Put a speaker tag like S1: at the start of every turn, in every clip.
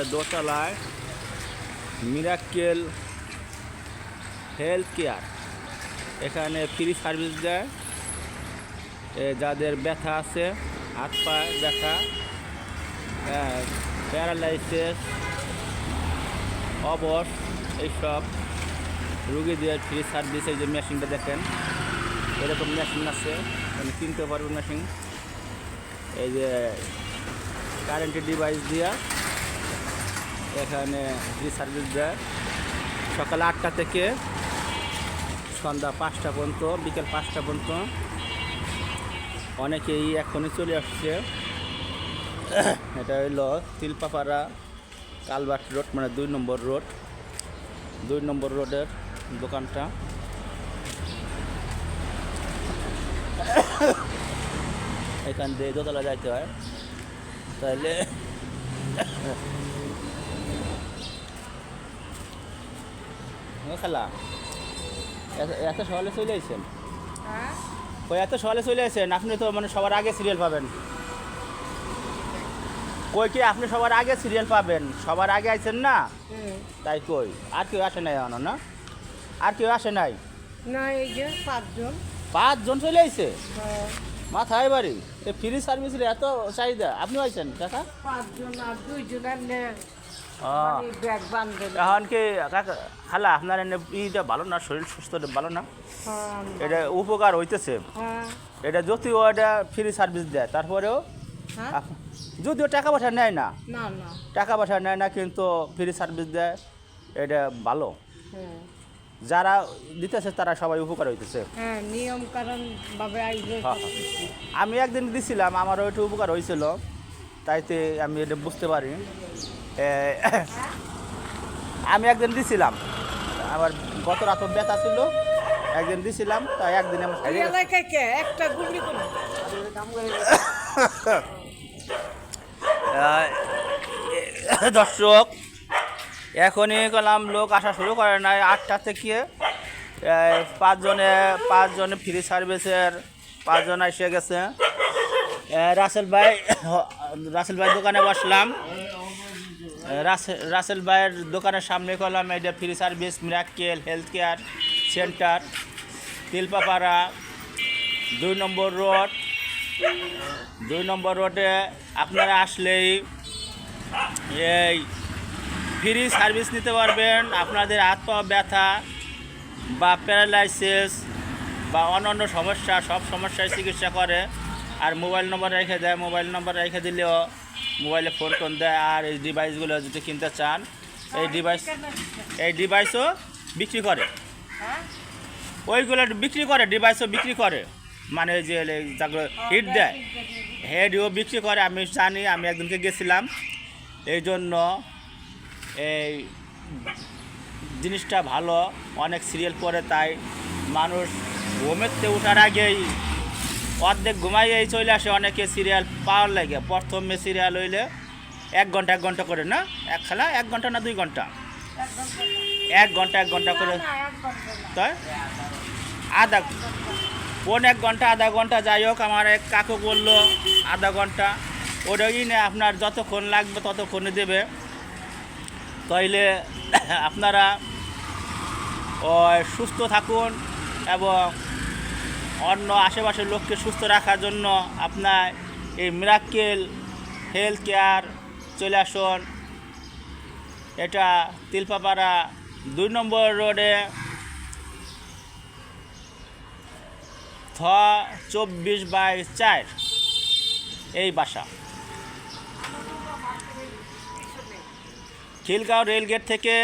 S1: এটা দোতলায় Mirakkel health care. এখানে ফ্রি সার্ভিস দেয় যাদের ব্যথা আছে, হাত পায়ে ব্যথা, প্যারালাইসিস, অবশ, এইসব রুগীদের ফ্রি সার্ভিস। এই যে মেশিনটা দেখেন, এরকম মেশিন আছে, মানে কিনতে পারবেন মেশিন। এই যে কারেন্টের ডিভাইস দিয়া এখানে ফ্রি সার্ভিস দেয় সকাল 8টা থেকে সন্ধ্যা 5টা পর্যন্ত, বিকেল 5টা পর্যন্ত। অনেকেই এখনই চলে আসছে। এটা হইল তিলপাপাড়া কালভার্ট রোড, মানে 2 নম্বর রোডের দোকানটা। এখান দিয়ে দোতলা যাইতে হয়, তাহলে খেলা এত সকালে চলে আসছেন? ওই এত সকালে চলে আসছেন? আপনি তো মানে সবার আগে সিরিয়াল পাবেন। কই কি আপনি সবার আগে সিরিয়াল পাবেন? সবার আগে আইছেন না, তাই কই। আর কেউ আসে নাই এখনো? না, আর কেউ আসে নাই?
S2: না, এই যে
S1: 5 জন চলে আইছে মাথায় বাড়ি। ফ্রি সার্ভিসের এত চাহিদা, আপনি আইছেন কাকা?
S2: 5 জন আর 2 জন ব্যাগ বান্ধে।
S1: এখন কি কাকা খালা আপনার ইটা ভালো না, শরীর সুস্থ ভালো না? এটা উপকার হইতেছে। এটা যদিও এটা ফ্রি সার্ভিস দেয়, তারপরেও যদিও টাকা পয়সা নেয় না, টাকা পয়সা নেয় না, কিন্তু ফ্রি সার্ভিস দেয়, এটা ভালো। যারা দিতেছে তারা সবাই উপকার হইতেছে।
S2: নিয়ম কারণ ভাবে
S1: আমি একদিন দিছিলাম, আমারও একটু উপকার হয়েছিল, তাইতে আমি এটা বুঝতে পারি। আমি একদিন দিছিলাম, আমার গত রাত ব্যথা ছিল, একদিন দিছিলাম, তাই একদিন আমার
S2: একটা গুগলি
S1: দর্শক এখনই গেলাম, লোক আসা শুরু করে নাই। 8টা থেকে 5 জনে ফ্রি সার্ভিসের 5 জন এসে গেছে। রাসেল ভাই দোকানে বসলাম। রাসেল ভাইয়ের দোকানের সামনে করলাম এটা free service miracle health care centre, Tilpapara 2 number রোডে। আপনারা আসলেই এই ফ্রি সার্ভিস নিতে পারবেন। আপনাদের হাত পা ব্যথা বা প্যারালাইসিস বা অন্যান্য সমস্যা, সব সমস্যায় চিকিৎসা করে। আর মোবাইল নম্বর রেখে দেয়, মোবাইল নম্বর রেখে দিলেও মোবাইলে ফোন দেয়। আর এই ডিভাইসগুলো যদি কিনতে চান, এই ডিভাইসও বিক্রি করে, ওইগুলো বিক্রি করে, ডিভাইসও বিক্রি করে, মানে যে যেগুলো হিট দেয় হেডও বিক্রি করে। আমি জানি, আমি একদিনকে গেছিলাম, এই জন্য এই জিনিসটা ভালো। অনেক সিরিয়াল পরে, তাই মানুষ ঘুমেতে ওঠার আগেই অর্ধেক ঘুমাইয়েই চলে আসে অনেকে সিরিয়াল পাওয়ার লাগে। প্রথমে সিরিয়াল হইলে 1 ঘন্টা করে না, এক খেলা 1 ঘন্টা না 2 ঘন্টা, 1 ঘন্টা করে, তাই এক ঘন্টা আধা ঘন্টা যাই হোক। আমার এক কাকু বললো আধা ঘন্টা, ওটাই না আপনার যতক্ষণ লাগবে ততক্ষণে দেবে। তাইলে আপনারা সুস্থ থাকুন এবং অন্য আশেপাশের লোককে সুস্থ রাখার জন্য আপনার এই মিরাক্কেল হেলথ কেয়ার চলে আসুন। এটা তিলপাপাড়া 2 নম্বর রোডে 24/4 এই বাসা। খিলগাঁও রেলগেট থেকে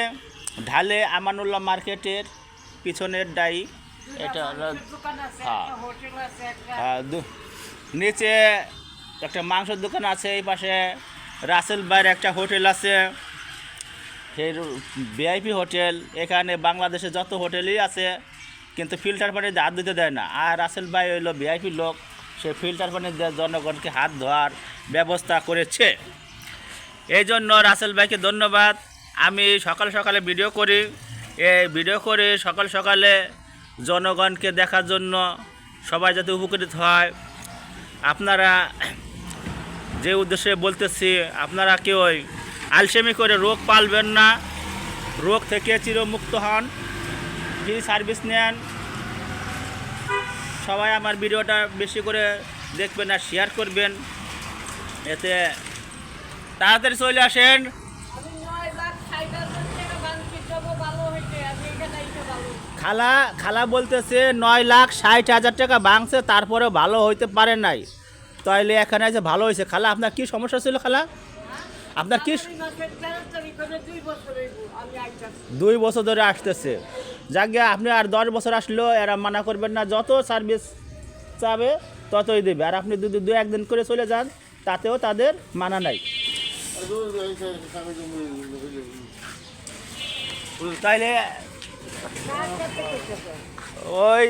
S1: ঢালে আমানুল্লাহ মার্কেটের পিছনের ডাই। এটা নিচে একটা মাংসের দোকান আছে, এই পাশে রাসেল ভাইয়ের একটা হোটেল আছে, সেই ভিআইপি হোটেল। এখানে বাংলাদেশে যত হোটেলই আছে, কিন্তু ফিল্টার পানি হাত দিতে দেয় না। আর রাসেল ভাই হইলো ভিআইপি লোক, সে ফিল্টার পানি দিয়ে জনগণকে হাত ধোয়ার ব্যবস্থা করেছে। এই জন্য রাসেল ভাইকে ধন্যবাদ। আমি সকালে ভিডিও করি, এই ভিডিও করে সকালে জনগণকে দেখার জন্য, সবাই যাতে উপকৃত হয়। আপনারা যে উদ্দেশ্যে বলতেছি, আপনারা কেউই আলসেমি করে রোগ পালবেন না, রোগ থেকে চিরমুক্ত হন, ফ্রি সার্ভিস নেন। সবাই আমার ভিডিওটা বেশি করে দেখবেন আর শেয়ার করবেন, এতে তাড়াতাড়ি চলে আসেন।
S2: আমি 9,60,000 টাকা বাংছি, তবু ভালো হয়েছে, আমি এখানে এসে ভালো।
S1: খালা বলতেছে 9,60,000 টাকা ভাঙছে, তারপরেও ভালো হইতে পারে নাই। তাইলে এখানে এসে ভালো হয়েছে। খালা আপনার কি সমস্যা ছিল খালা? আপনার কি
S2: জানুয়ারি মাসের 13 তারিখ হলে 2 বছর হইব আমি আইতাছি।
S1: 2 বছর ধরে আসতেছে। যাকে আপনি আর 10 বছর আসলেও এরা মানা করবেন না, যত সার্ভিস চাবে ততই দেবে। আর আপনি যদি 2-1 দিন করে চলে যান, তাতেও তাদের মানা নাই। তাইলে
S2: কার কাছে করতেছে?
S1: ওই